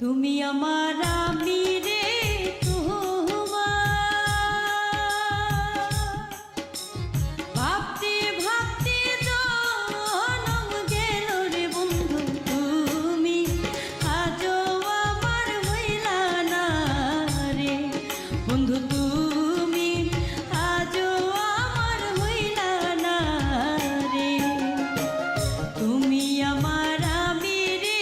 তুমি আমার আমি রে ভাবতে ভাবতে জনম গেল রে বন্ধু, তুমি আজও আমার হইলা না রে বন্ধু, তুমি আজও আমার হইলা না রে। তুমি আমার আমি রে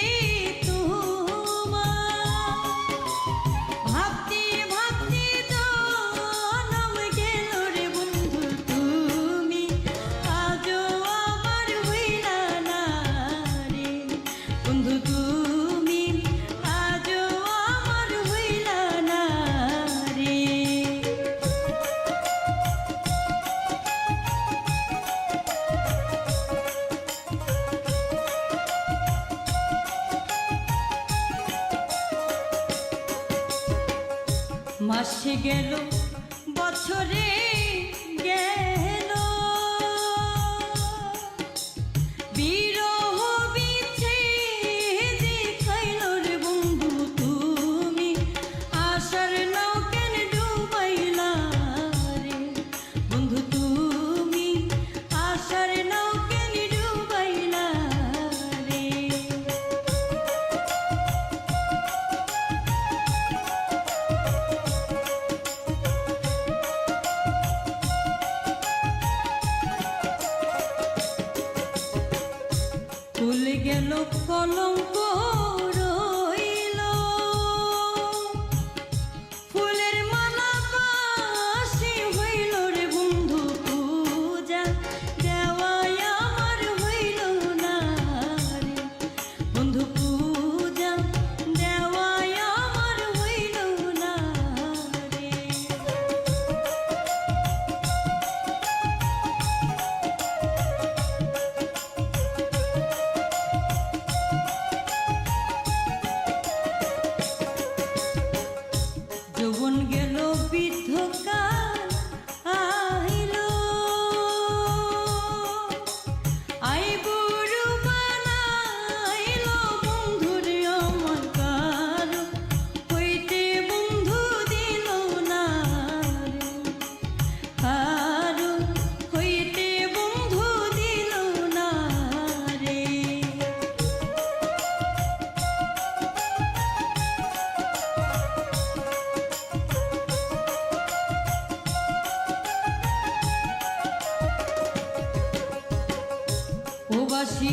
ভাবতে ভাবতে জনম গেল রে বন্ধু, তুমি আজও আমার হইলা না রে বন্ধু, তুমি আজও আমার হইলা না রে। মাসে গেল বছরে গেল বিরহ বিচ্ছেদে খাইল রে বন্ধু, তুমি আশার নাও কেন ডুবাইলা রে বন্ধু, তুমি আশার নাও কেন ডুবাইলা রে। ফুল গেল কলঙ্ক রইল, ফুলের মালা পাশে হইল রে বন্ধু, পূজা দেওয়াই আমার হইল না রে বন্ধু, পূজা দেওয়াই আমার হইল না রে। যৌবন গেল বৃদ্ধকাল আইল, বুড়ো বানাইল বন্ধুরে আমার, কারো হইতে বন্ধু দিল না রে, কারো হইতে বন্ধু দিল না রে। প্রবাসী